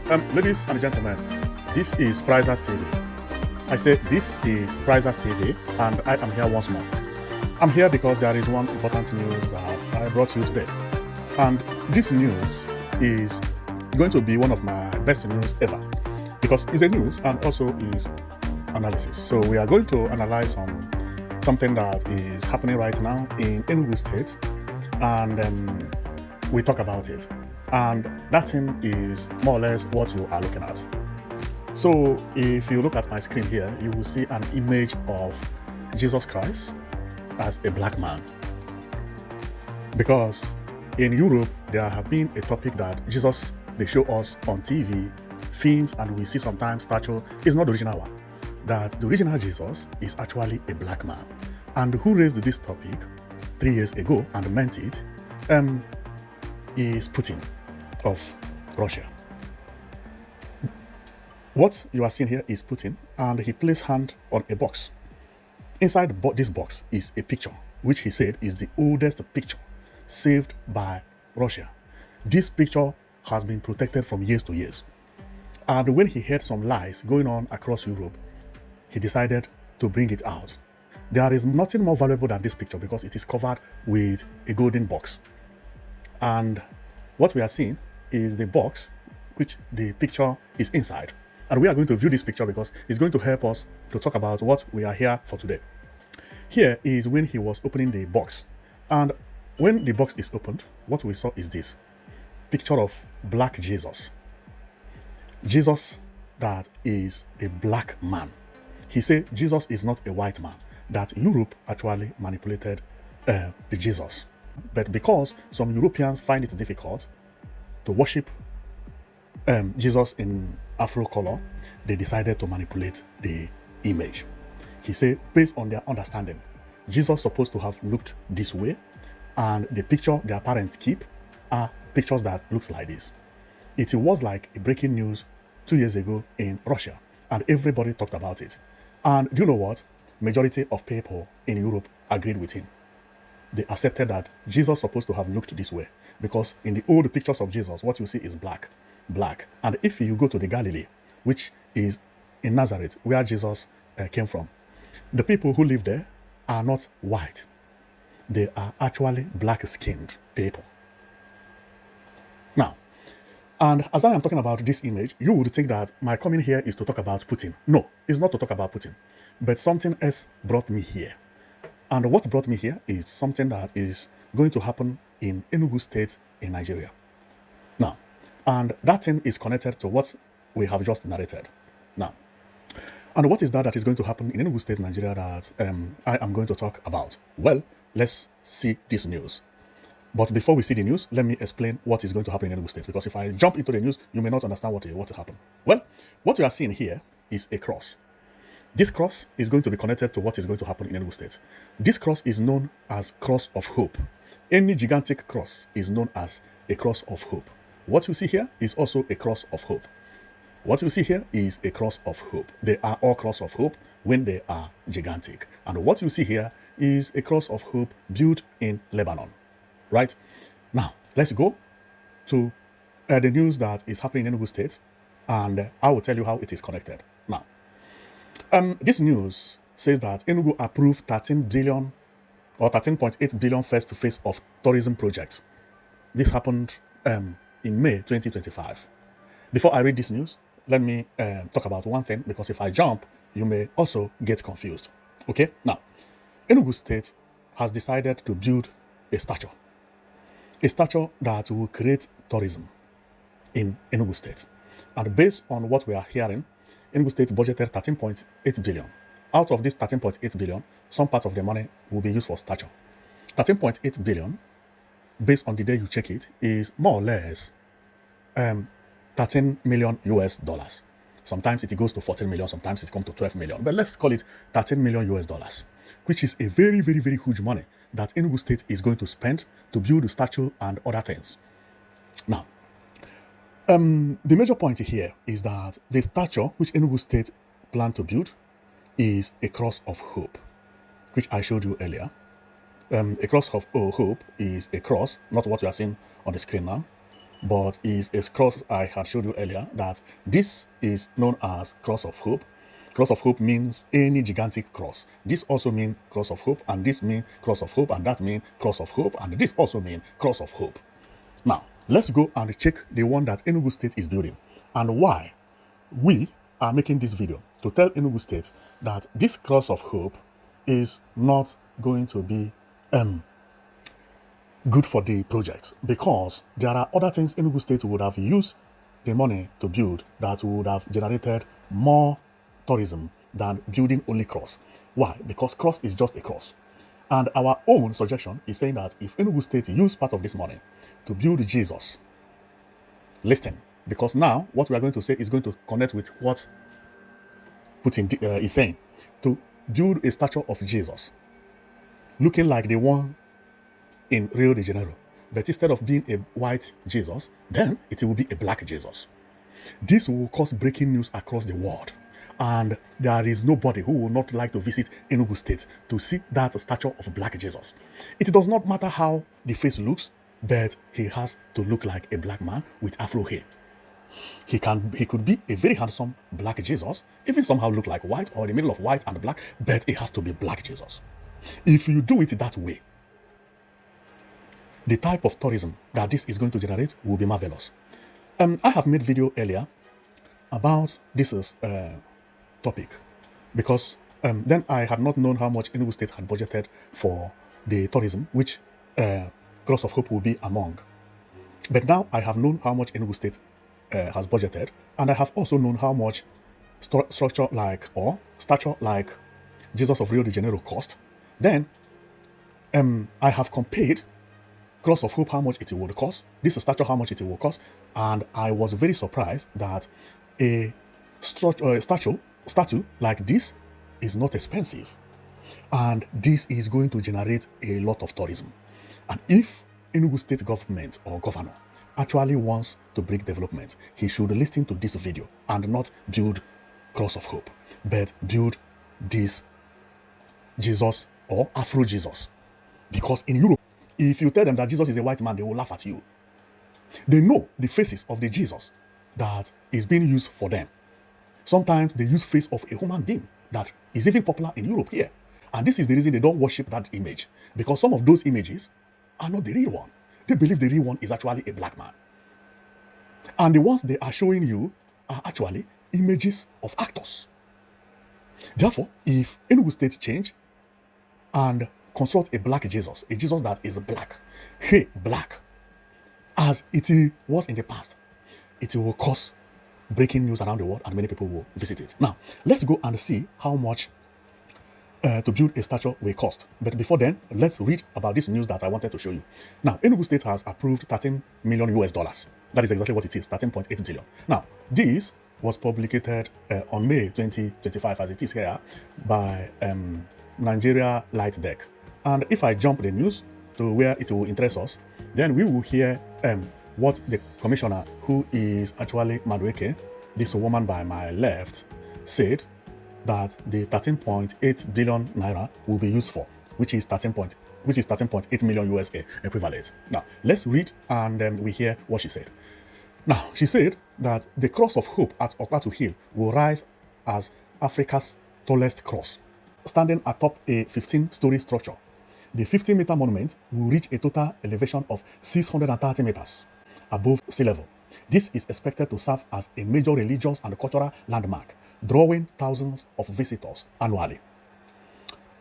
Ladies and gentlemen, this is Prizers TV. I said this is Prizers TV, and I am here once more. I'm here because there is one important news that I brought you today. And this news is going to be one of my best news ever, because it's a news and also is analysis. So we are going to analyze something that is happening right now in Enugu State, and we talk about it. And that thing is more or less what you are looking at. So if you look at my screen here, you will see an image of Jesus Christ as a black man. Because in Europe, there have been a topic that Jesus, they show us on TV, films, and we see sometimes statue is not the original one. That the original Jesus is actually a black man. And who raised this topic 3 years ago and meant it is Putin of Russia. What you are seeing here is Putin, and he placed hand on a box. Inside this box is a picture, which he said is the oldest picture saved by Russia. This picture has been protected from years to years. And when he heard some lies going on across Europe, he decided to bring it out. There is nothing more valuable than this picture because it is covered with a golden box. And what we are seeing is the box which the picture is inside. And we are going to view this picture because it's going to help us to talk about what we are here for today. Here is when he was opening the box. And when the box is opened, what we saw is this picture of black Jesus. Jesus that is a black man. He said Jesus is not a white man, that Europe actually manipulated the Jesus. But because some Europeans find it difficult to worship Jesus in Afro color, they decided to manipulate the image. He said, based on their understanding, Jesus supposed to have looked this way, and the picture their parents keep are pictures that looks like this. It was like a breaking news 2 years ago in Russia, and everybody talked about it. And do you know what? Majority of people in Europe agreed with him. They accepted that Jesus supposed to have looked this way, because in the old pictures of Jesus, what you see is black. And if you go to the Galilee, which is in Nazareth, where Jesus came from, the people who live there are not white. They are actually black-skinned people. Now, and as I am talking about this image, you would think that my coming here is to talk about Putin. No, it's not to talk about Putin, but something else brought me here. And what brought me here is something that is going to happen in Enugu State in Nigeria. Now, and that thing is connected to what we have just narrated. Now, and what is that is going to happen in Enugu State, Nigeria that I am going to talk about? Well, let's see this news. But before we see the news, let me explain what is going to happen in Enugu State, because if I jump into the news, you may not understand what will happen. Well, what you are seeing here is a cross. This cross is going to be connected to what is going to happen in Enugu State. This cross is known as Cross of Hope. Any gigantic cross is known as a Cross of Hope. What you see here is also a Cross of Hope. What you see here is a Cross of Hope. They are all Cross of Hope when they are gigantic. And what you see here is a Cross of Hope built in Lebanon. Right? Now, let's go to the news that is happening in Enugu State, and I will tell you how it is connected. Now, this news says that Enugu approved 13 billion or 13.8 billion first phase of tourism projects. This happened in May 2025. Before I read this news, let me talk about one thing, because if I jump, you may also get confused. Okay? Now, Enugu State has decided to build a statue that will create tourism in Enugu State. And based on what we are hearing, Enugu State budgeted 13.8 billion. Out of this 13.8 billion, some part of the money will be used for statue. 13.8 billion, based on the day you check it, is more or less 13 million US dollars. Sometimes it goes to 14 million, sometimes it comes to 12 million, but let's call it 13 million US dollars, which is a very, very, very huge money that Enugu State is going to spend to build the statue and other things. Now, the major point here is that the statue which Enugu State plan to build is a Cross of Hope, which I showed you earlier. A cross of hope is a cross, not what you are seeing on the screen now. but is a cross I had showed you earlier, that this is known as cross of hope. Cross of hope means any gigantic cross. This also means cross of hope, and this means cross of hope, and that means cross of hope, and this also means cross of hope. Now, let's go and check the one that Enugu State is building and why we are making this video to tell Enugu State that this cross of hope is not going to be good for the project, because there are other things Enugu State would have used the money to build that would have generated more tourism than building only cross. Why? Because cross is just a cross. And our own suggestion is saying that if Enugu State use part of this money to build Jesus, listen, because now what we are going to say is going to connect with what Putin is saying, to build a statue of Jesus looking like the one in Rio de Janeiro, but instead of being a white Jesus, then it will be a black Jesus. This will cause breaking news across the world, and there is nobody who will not like to visit Enugu State to see that statue of black Jesus. It does not matter how the face looks, but he has to look like a black man with afro hair. He could be a very handsome black Jesus, even somehow look like white or in the middle of white and black, but it has to be black Jesus. If you do it that way, the type of tourism that this is going to generate will be marvelous. I have made video earlier about this topic, because then I had not known how much Enugu State had budgeted for the tourism, which Cross of Hope will be among. But now I have known how much Enugu State has budgeted, and I have also known how much structure like or statue like Jesus of Rio de Janeiro cost. Then I have compared Cross of Hope how much it would cost, this statue how much it will cost, and I was very surprised that a statue like this is not expensive, and this is going to generate a lot of tourism. And if Enugu State government or governor actually wants to bring development, he should listen to this video and not build Cross of Hope, but build this Jesus or Afro Jesus. Because in Europe, if you tell them that Jesus is a white man, they will laugh at you. They know the faces of the Jesus that is being used for them. Sometimes they use face of a human being that is even popular in Europe here. And this is the reason they don't worship that image, because some of those images are not the real one. They believe the real one is actually a black man. And the ones they are showing you are actually images of actors. Therefore, if Enugu State change and construct a black Jesus, a Jesus that is black, black, as it was in the past, it will cause breaking news around the world and many people will visit it. Now, let's go and see how much to build a statue will cost. But before then, let's read about this news that I wanted to show you. Now, Enugu State has approved 13 million US dollars. That is exactly what it is, 13.8 billion. Now, this was publicated on May 2025, as it is here, by Nigeria Light Deck. And if I jump the news to where it will interest us, then we will hear what the commissioner, who is actually Madueke, this woman by my left, said that the 13.8 billion naira will be used for, which is 13.8 million USA equivalent. Now, let's read and we hear what she said. Now, she said that the Cross of Hope at Okpatu Hill will rise as Africa's tallest cross, standing atop a 15-story structure. The 50-meter monument will reach a total elevation of 630 meters above sea level. This is expected to serve as a major religious and cultural landmark, drawing thousands of visitors annually.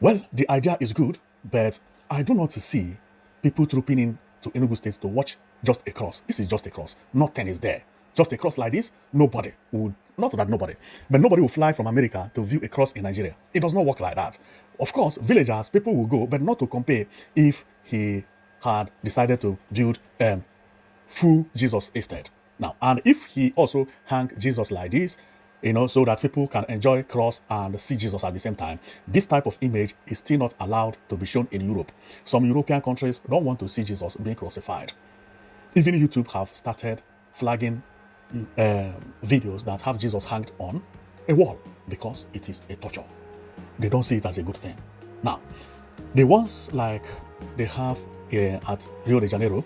Well, the idea is good, but I do not see people trooping in to Enugu State to watch just a cross. This is just a cross. Nothing is there. Just a cross like this, nobody would, not that nobody, but nobody will fly from America to view a cross in Nigeria. It does not work like that. Of course, villagers, people will go, but not to compare if he had decided to build full Jesus instead. Now, and if he also hang Jesus like this, so that people can enjoy cross and see Jesus at the same time, this type of image is still not allowed to be shown in Europe. Some European countries don't want to see Jesus being crucified. Even YouTube have started flagging videos that have Jesus hanged on a wall because it is a torture. They don't see it as a good thing. Now, the ones like they have at Rio de Janeiro,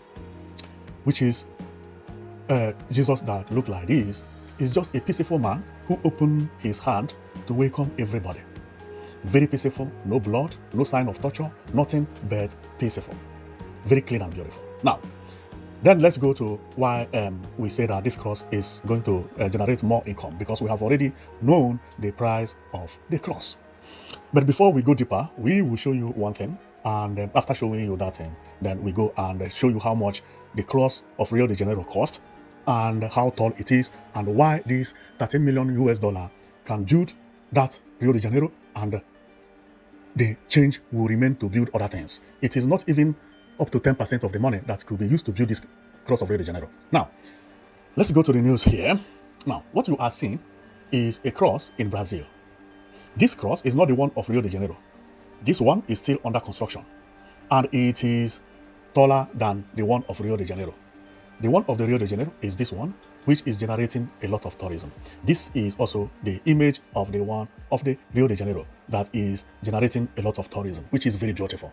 which is Jesus that looked like this is just a peaceful man who opened his hand to welcome everybody. Very peaceful, no blood, no sign of torture, nothing but peaceful. Very clean and beautiful. Now, then let's go to why we say that this cross is going to generate more income, because we have already known the price of the cross. But before we go deeper, we will show you one thing, and after showing you that thing, then we go and show you how much the cross of Rio de Janeiro cost, and how tall it is, and why this 13 million US dollar can build that Rio de Janeiro, and the change will remain to build other things. It is not even up to 10% of the money that could be used to build this cross of Rio de Janeiro. Now, let's go to the news here. Now, what you are seeing is a cross in Brazil. This cross is not the one of Rio de Janeiro. This one is still under construction, and it is taller than the one of Rio de Janeiro. The one of the Rio de Janeiro is this one, which is generating a lot of tourism. This is also the image of the one of the Rio de Janeiro that is generating a lot of tourism, which is very beautiful.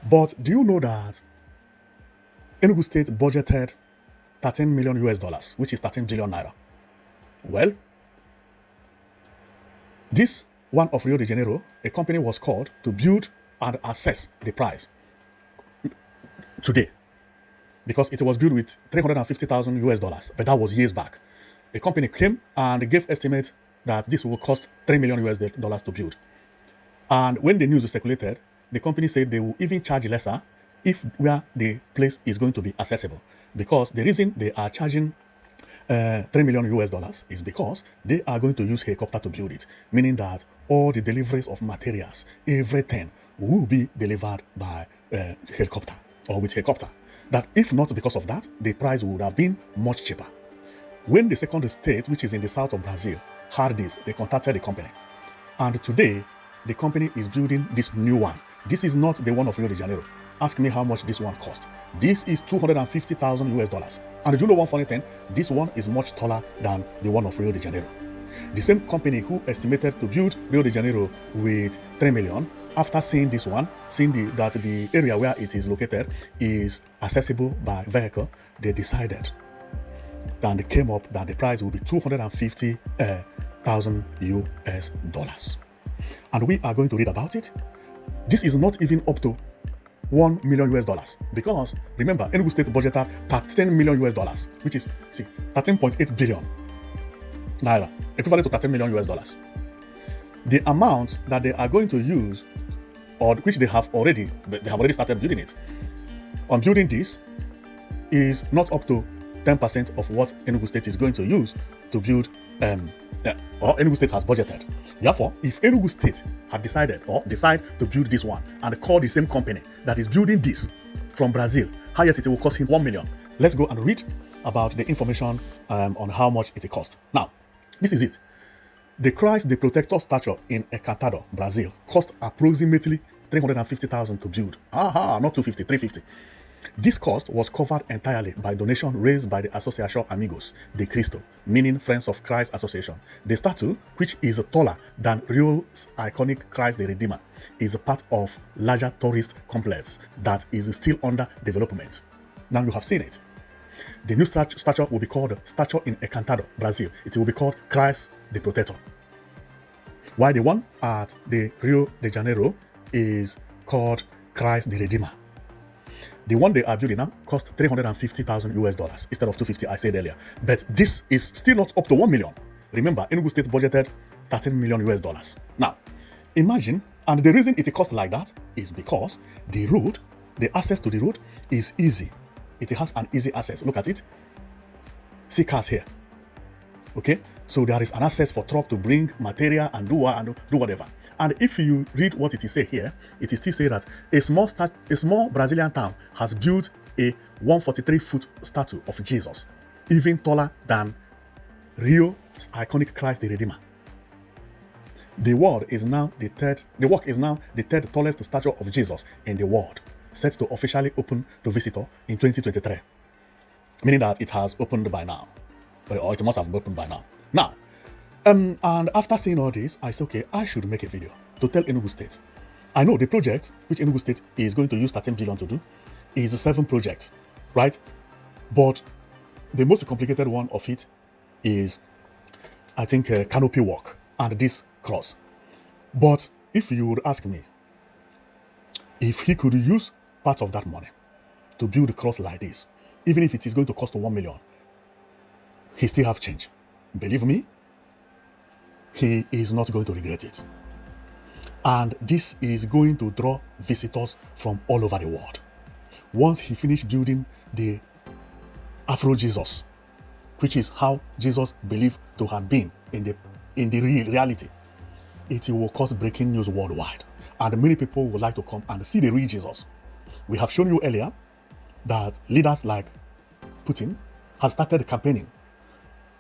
But do you know that Enugu State budgeted 13 million US dollars, which is 13 billion naira? Well, this one of Rio de Janeiro, a company was called to build and assess the price today, because it was built with 350,000 US dollars, but that was years back. A company came and gave estimates that this will cost 3 million US dollars to build. And when the news circulated, the company said they will even charge lesser if where the place is going to be accessible. Because the reason they are charging 3 million US dollars is because they are going to use helicopter to build it, meaning that all the deliveries of materials, everything will be delivered by helicopter or with helicopter. That if not because of that, the price would have been much cheaper. When the second state, which is in the south of Brazil, heard this, they contacted the company. And today, the company is building this new one. This is not the one of Rio de Janeiro. Ask me how much this one cost. This is 250,000 US dollars. And do you know one funny thing? This one is much taller than the one of Rio de Janeiro. The same company who estimated to build Rio de Janeiro with 3 million, after seeing this one, seeing that the area where it is located is accessible by vehicle, they decided, and they came up that the price will be 250,000 US dollars. And we are going to read about it. This is not even up to 1 million US dollars, because remember, Enugu State budgeted 13 million US dollars, which is 13.8 billion naira, equivalent to 13 million US dollars. The amount that they are going to use, or which they have already started building it, on building this, is not up to 10% of what Enugu State is going to use to build, or Enugu State has budgeted. Therefore, if Enugu State had decided or decide to build this one and call the same company that is building this from Brazil, highest it will cost him 1 million. Let's go and read about the information on how much it cost. Now, this is it. The Christ the Protector statue in Encantado, Brazil, cost approximately 350,000 to build. Not 250, 350. This cost was covered entirely by donation raised by the Asociación Amigos de Cristo, meaning Friends of Christ Association. The statue, which is taller than Rio's iconic Christ the Redeemer, is a part of larger tourist complex that is still under development. Now you have seen it. The new statue will be called Statue in Encantado, Brazil. It will be called Christ the Protector. While the one at the Rio de Janeiro is called Christ the Redeemer. The one they are building now cost 350,000 US dollars instead of 250 I said earlier. But this is still not up to 1 million. Remember, Enugu State budgeted 13 million US dollars. Now, imagine, and the reason it costs like that is because the road, the access to the road is easy. It has an easy access. Look at it. See cars here. Okay, so there is an access for truck to bring material and do whatever. And if you read what it is say here, it is still say that a small Brazilian town has built a 143-foot statue of Jesus, even taller than Rio's iconic Christ the Redeemer. The work is now the third tallest statue of Jesus in the world, set to officially open to visitor in 2023, meaning that it has opened by now, or it must have opened by now. Now, and after seeing all this, I said, okay, I should make a video to tell Enugu State. I know the project which Enugu State is going to use 13 billion to do is 7 projects, right? But The most complicated one of it is, I think, canopy work and this cross. But if you would ask me, if he could use part of that money to build a cross like this, even if it is going to cost 1 million, he still have change. Believe me, he is not going to regret it. And this is going to draw visitors from all over the world. Once he finished building the Afro Jesus, which is how Jesus believed to have been in the reality, it will cause breaking news worldwide. And many people would like to come and see the real Jesus. We have shown you earlier that leaders like Putin has started campaigning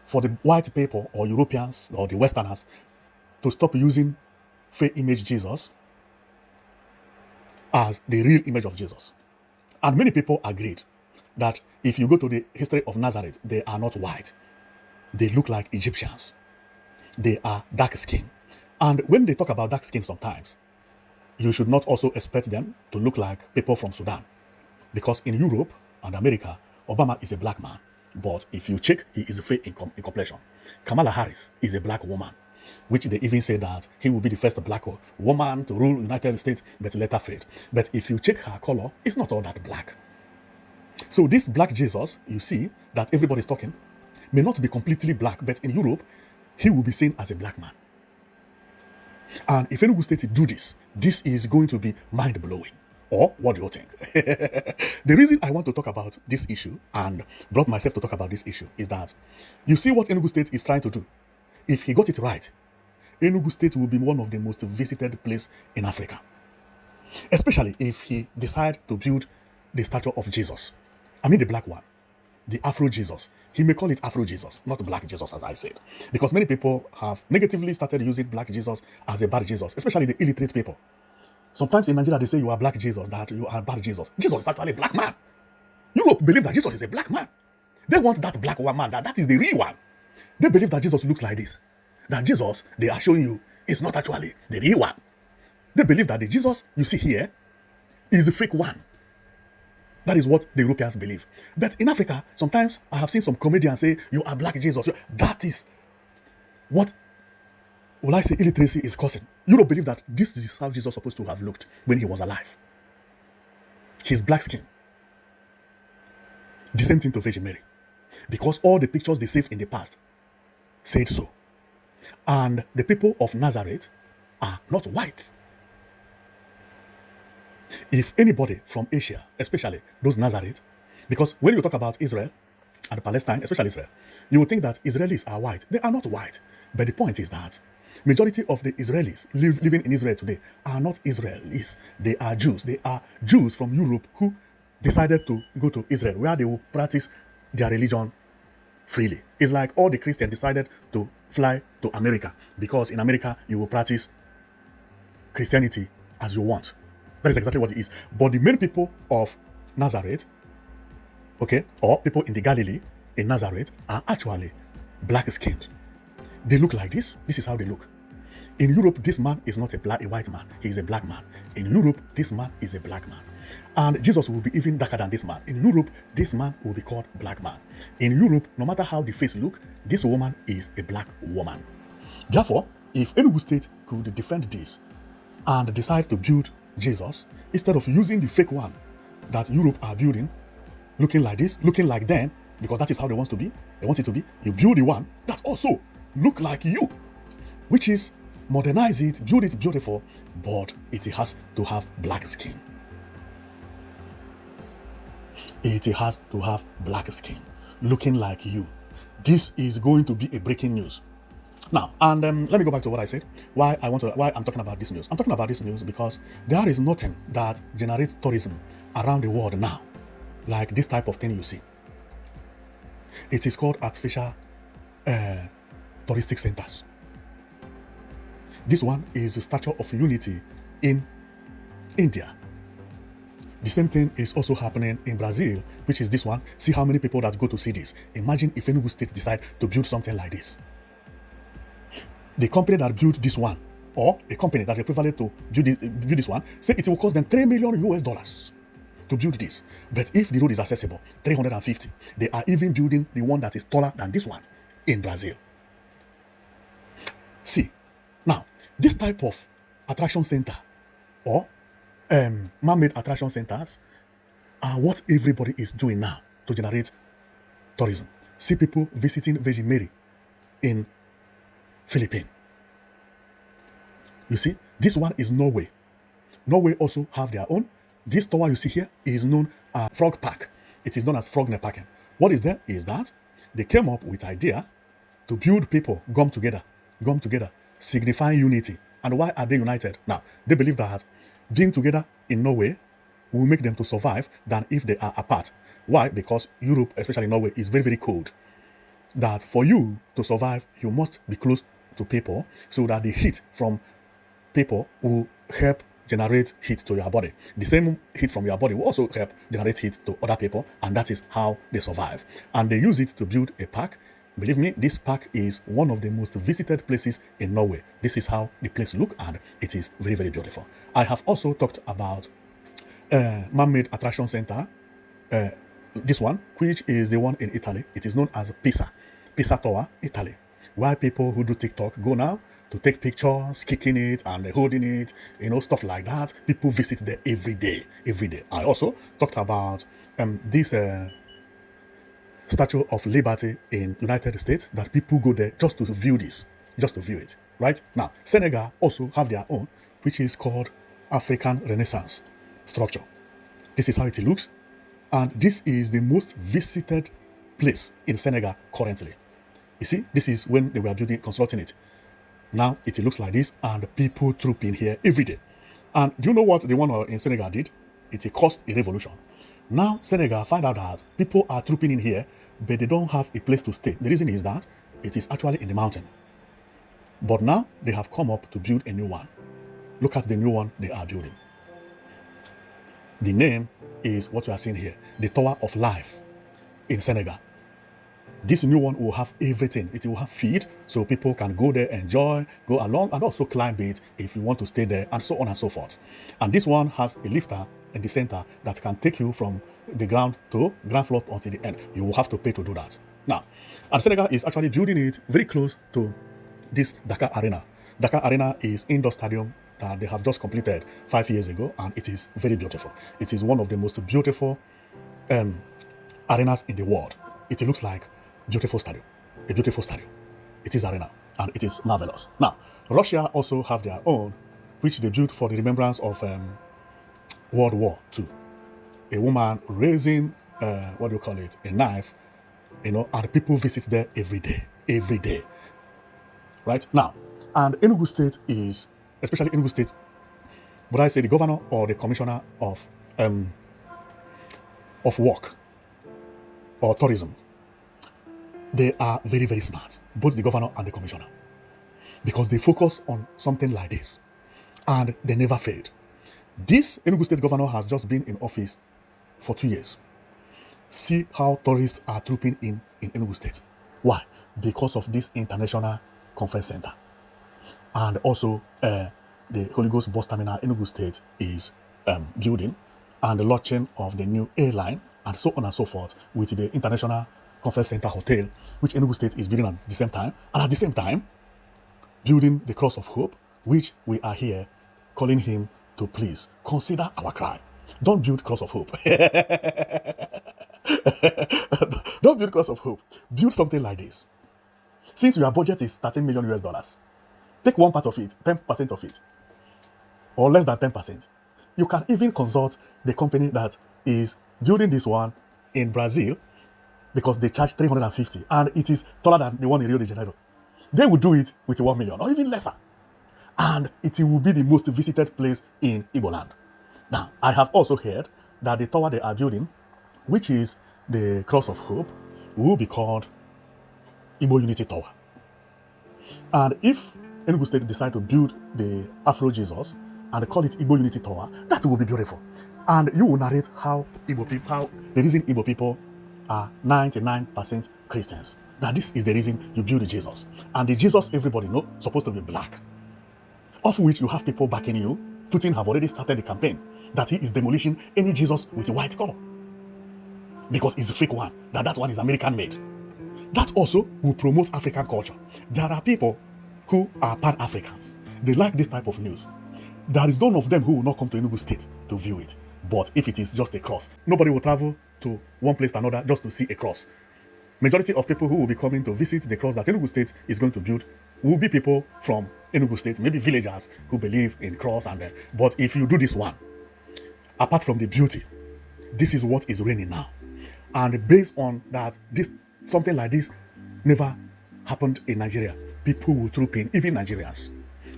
for the white people or Europeans or the Westerners to stop using fake image Jesus as the real image of Jesus. And many people agreed that if you go to the history of Nazareth, they are not white. They look like Egyptians. They are dark skinned. And when they talk about dark skin sometimes, you should not also expect them to look like people from Sudan. Because in Europe and America, Obama is a black man. But if you check, he is fair in complexion. Kamala Harris is a black woman, which they even say that he will be the first black woman to rule United States, but later failed. But if you check her color, it's not all that black. So this black Jesus, you see that everybody's talking, may not be completely black, but in Europe, he will be seen as a black man. And if Enugu State do this, this is going to be mind-blowing. Or what do you think? The reason I want to talk about this issue and brought myself to talk about this issue is that you see what Enugu State is trying to do. If he got it right, Enugu State will be one of the most visited places in Africa. Especially if he decide to build the statue of Jesus. I mean the black one. The Afro Jesus. He may call it Afro Jesus, not black Jesus as I said. Because many people have negatively started using black Jesus as a bad Jesus, especially the illiterate people. Sometimes in Nigeria they say you are black Jesus, that you are bad Jesus. Jesus is actually a black man. Europe believe that Jesus is a black man. They want that black man, that is the real one. They believe that Jesus looks like this. That Jesus, they are showing you, is not actually the real one. They believe that the Jesus you see here is a fake one. That is what the Europeans believe. But in Africa, sometimes I have seen some comedians say, you are black Jesus. That is what, will I say, illiteracy is causing. Europe believe that this is how Jesus was supposed to have looked when he was alive. His black skin. The same thing to Virgin Mary. Because all the pictures they saved in the past said so. And the people of Nazareth are not white. If anybody from Asia, especially those Nazareth, because when you talk about Israel and Palestine, especially Israel, you would think that Israelis are white. They are not white. But the point is that majority of the Israelis living in Israel today are not Israelis. They are Jews. They are Jews from Europe who decided to go to Israel, where they will practice their religion freely. It's like all the Christians decided to fly to America, because in America you will practice Christianity as you want. That is exactly what it is. But the main people of Nazareth, okay, or people in the Galilee in Nazareth, are actually black-skinned. They look like this. This is how they look. In Europe, this man is not a white man. He is a black man. In Europe, this man is a black man. And Jesus will be even darker than this man. In Europe, this man will be called black man. In Europe, no matter how the face look, this woman is a black woman. Therefore, if Enugu State could defend this and decide to build Jesus, instead of using the fake one that Europe are building, looking like this, looking like them, because that is how they want it to be, you build the one that also look like you, which is modernize it, build it beautiful, but it has to have black skin. It has to have black skin, looking like you. This is going to be a breaking news. Now, and let me go back to what I said. Why I'm talking about this news. I'm talking about this news because there is nothing that generates tourism around the world now like this type of thing you see. It is called artificial touristic centers. This one is the Statue of Unity in India. The same thing is also happening in Brazil, which is this one. See how many people that go to see this. Imagine if Enugu State decide to build something like this. The company that built this one, or a company that is equivalent to build this one, say it will cost them $3 million US. to build this. But if the road is accessible, 350, they are even building the one that is taller than this one in Brazil. See, now, this type of attraction center or man-made attraction centers are what everybody is doing now to generate tourism. See people visiting Virgin Mary in Philippines. You see, this one is Norway. Norway also have their own. This tower you see here is known as Frog Park. It is known as Frog Park. What is there is that they came up with idea to build people come together, signifying unity. And why are they united? Now, they believe that being together in Norway will make them to survive than if they are apart. Why? Because Europe, especially Norway, is very, very cold. That for you to survive, you must be close to people so that the heat from people will help generate heat to your body. The same heat from your body will also help generate heat to other people, and that is how they survive. And they use it to build a park. Believe me, this park is one of the most visited places in Norway. This is how the place looks, and it is very, very beautiful. I have also talked about man-made attraction center, this one, which is the one in Italy. It is known as Pisa Tower, Italy, where people who do TikTok go now to take pictures, kicking it and holding it, stuff like that. People visit there every day. I also talked about this Statue of Liberty in United States, that people go there just to view this, right? Now, Senegal also have their own, which is called African Renaissance structure. This is how it looks, and this is the most visited place in Senegal currently. You see, this is when they were constructing it. Now it looks like this, and people troop in here every day. And do you know what the one in Senegal did? It caused a revolution. Now Senegal find out that people are trooping in here, but they don't have a place to stay. The reason is that it is actually in the mountain. But now they have come up to build a new one. Look at the new one they are building. The name is what we are seeing here, the Tower of Life in Senegal. This new one will have everything. It will have feed, so people can go there, enjoy, go along, and also climb it if you want to stay there, and so on and so forth. And this one has a lifter in the center that can take you from the ground to ground floor until the end. You will have to pay to do that. Now, and Senegal is actually building it very close to this Dakar Arena. Dakar Arena is indoor stadium that they have just completed 5 years ago, and it is very beautiful. It is one of the most beautiful arenas in the world. It looks like a beautiful stadium. It is arena, and it is marvelous. Now, Russia also have their own, which they built for the remembrance of World War II. A woman raising, a knife, and people visit there every day. Right? Now, and Enugu State is, especially Enugu State, would I say the governor or the commissioner of work or tourism, they are very, very smart, both the governor and the commissioner, because they focus on something like this, and they never failed. This Enugu State governor has just been in office for 2 years. See how tourists are trooping in Enugu State. Why? Because of this international conference center. And also the Holy Ghost bus terminal Enugu State is building, and the launching of the new airline, and so on and so forth, with the International Conference Center Hotel, which Enugu State is building at the same time, and at the same time, building the Cross of Hope, which we are here calling him to please consider our cry. Don't build Cross of Hope. Don't build Cross of Hope. Build something like this. Since your budget is $13 million, take 1% of it, 10% of it, or less than 10%. You can even consult the company that is building this one in Brazil, because they charge 350, and it is taller than the one in Rio de Janeiro. They will do it with 1 million or even lesser, and it will be the most visited place in Igbo land. Now, I have also heard that the tower they are building, which is the Cross of Hope, will be called Igbo Unity Tower. And if Enugu State decide to build the Afro Jesus and call it Igbo Unity Tower, that will be beautiful. And you will narrate how the reason Igbo people are 99% Christians. That this is the reason you build Jesus. And the Jesus everybody know supposed to be black. Of which you have people backing you. Putin have already started the campaign that he is demolishing any Jesus with a white color, because it's a fake one, that one is American made. That also will promote African culture. There are people who are Pan-Africans. They like this type of news. There is none of them who will not come to Enugu State to view it. But if it is just a cross, nobody will travel to one place to another just to see a cross. Majority of people who will be coming to visit the cross that Enugu State is going to build will be people from Enugu State, maybe villagers who believe in cross. But if you do this one, apart from the beauty, this is what is reigning now. And based on that, something like this never happened in Nigeria. People will troop in, even Nigerians.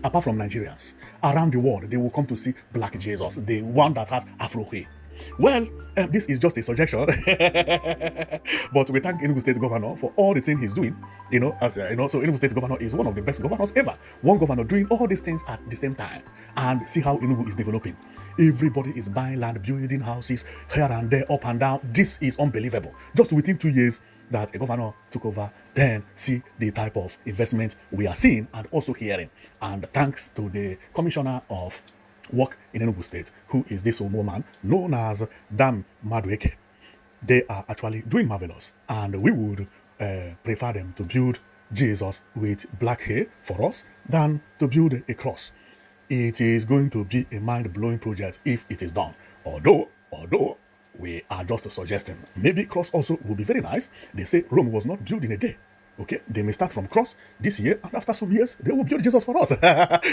Apart from Nigerians, around the world, they will come to see Black Jesus, the one that has Afro hair. Well, this is just a suggestion, but we thank Enugu State Governor for all the things he's doing. So Enugu State Governor is one of the best governors ever. One governor doing all these things at the same time, and see how Enugu is developing. Everybody is buying land, building houses here and there, up and down. This is unbelievable. Just within 2 years that a governor took over, then see the type of investment we are seeing and also hearing. And thanks to the commissioner of work in Enugu State, who is this woman known as Dam Madueke. They are actually doing marvelous, and we would prefer them to build Jesus with black hair for us than to build a cross. It is going to be a mind-blowing project if it is done. Although we are just suggesting, maybe cross also will be very nice. They say Rome was not built in a day. Okay, they may start from cross this year, and after some years, they will build Jesus for us.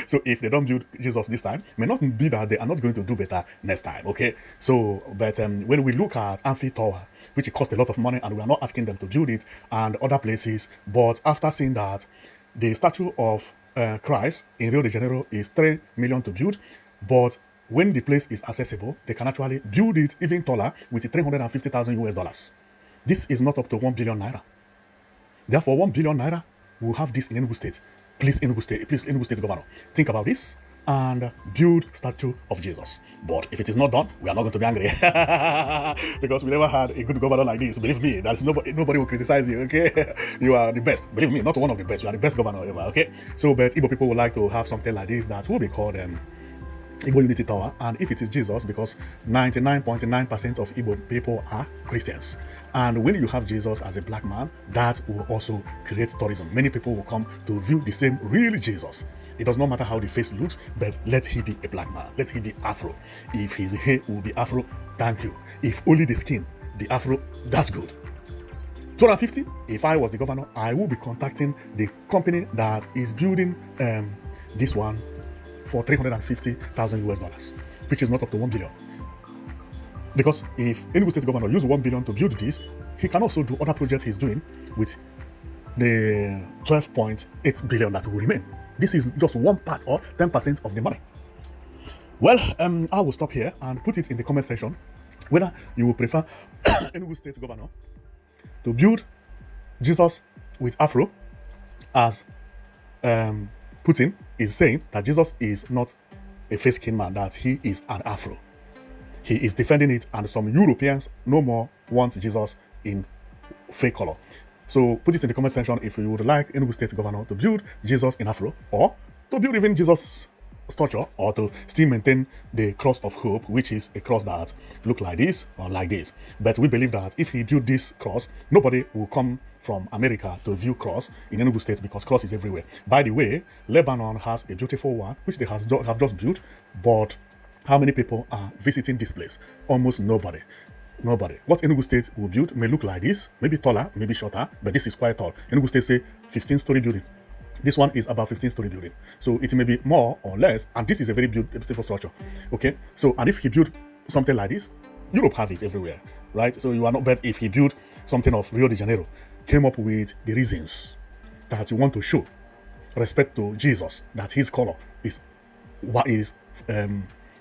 So if they don't build Jesus this time, may not be that they are not going to do better next time. Okay, so but when we look at Amphi Tower, which it cost a lot of money, and we are not asking them to build it, and other places, but after seeing that the statue of Christ in Rio de Janeiro is 3 million to build, but when the place is accessible, they can actually build it even taller with 350,000 US dollars. This is not up to 1 billion naira. Therefore, 1 billion naira will have this in Enugu State. Please, Enugu State Governor, think about this and build statue of Jesus. But if it is not done, we are not going to be angry because we never had a good governor like this. Believe me, there's nobody will criticize you. Okay, you are the best. Believe me, not one of the best. You are the best governor ever. Okay, so but Igbo people would like to have something like this that will be called Igbo Unity Tower, and if it is Jesus, because 99.9% of Igbo people are Christians, and when you have Jesus as a black man, that will also create tourism. Many people will come to view the same real Jesus. It does not matter how the face looks, but let he be a black man, let he be Afro. If his hair will be Afro, thank you. If only the skin be Afro, that's good. 250, if I was the governor, I will be contacting the company that is building this one for 350,000 US dollars, which is not up to 1 billion. Because if Enugu State Governor use 1 billion to build this, he can also do other projects he's doing with the 12.8 billion that will remain. This is just one part or 10% of the money. Well, I will stop here and put it in the comment section whether you will prefer Enugu State Governor to build Jesus with Afro, as Putin is saying that Jesus is not a face-skinned man, that he is an Afro. He is defending it, and some Europeans no more want Jesus in fake color. So put it in the comment section if you would like Enugu State Governor to build Jesus in Afro, or to build even Jesus structure, or to still maintain the cross of hope, which is a cross that look like this or like this. But we believe that if he build this cross, nobody will come from America to view cross in Enugu State, because cross is everywhere. By the way, Lebanon has a beautiful one which they have just built, but how many people are visiting this place? Almost nobody. What Enugu State will build may look like this, maybe taller, maybe shorter, but this is quite tall. Enugu State say 15-story building. This one is about 15-story building. So it may be more or less, and this is a very beautiful structure. Okay, so and if he built something like this, Europe have it everywhere, right? So you are not bad if he built something of Rio de Janeiro, came up with the reasons that you want to show respect to Jesus, that his color is what is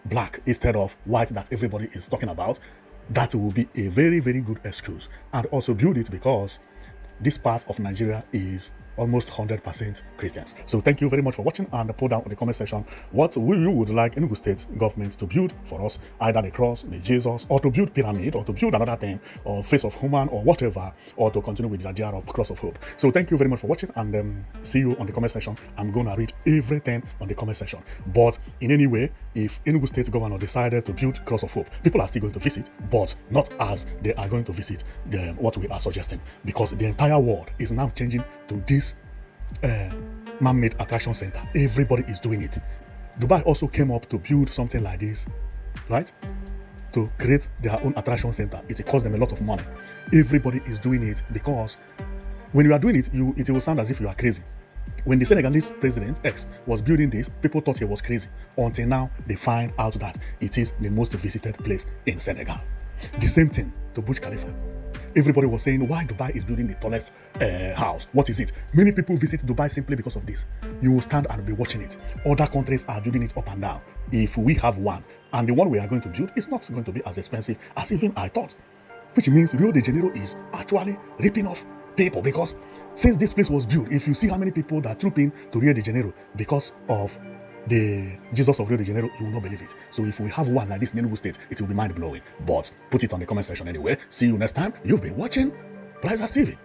black instead of white that everybody is talking about. That will be a very, very good excuse. And also build it because this part of Nigeria is almost 100% Christians. So thank you very much for watching, and put down in the comment section what you would like Enugu State government to build for us, either the cross, the Jesus, or to build pyramid, or to build another thing, or face of human, or whatever, or to continue with the idea of cross of hope. So thank you very much for watching, and see you on the comment section. I'm going to read everything on the comment section. But in any way, if Enugu State governor decided to build cross of hope, people are still going to visit, but not as they are going to visit what we are suggesting, because the entire world is now changing to this man-made attraction center. Everybody is doing it. Dubai also came up to build something like this, right? To create their own attraction center. It cost them a lot of money. Everybody is doing it because when you are doing it, it will sound as if you are crazy. When the Senegalese president X was building this, people thought he was crazy. Until now, they find out that it is the most visited place in Senegal. The same thing to Burj Khalifa. Everybody was saying, why Dubai is building the tallest house? What is it? Many people visit Dubai simply because of this. You will stand and be watching it. Other countries are building it up and down. If we have one, and the one we are going to build is not going to be as expensive as even I thought, which means Rio de Janeiro is actually ripping off people, because since this place was built, if you see how many people that troop in to Rio de Janeiro because of the Jesus of Rio de Janeiro, you will not believe it. So if we have one like this in Enugu State, it will be mind-blowing. But put it on the comment section anyway. See you next time. You've been watching Prizers TV.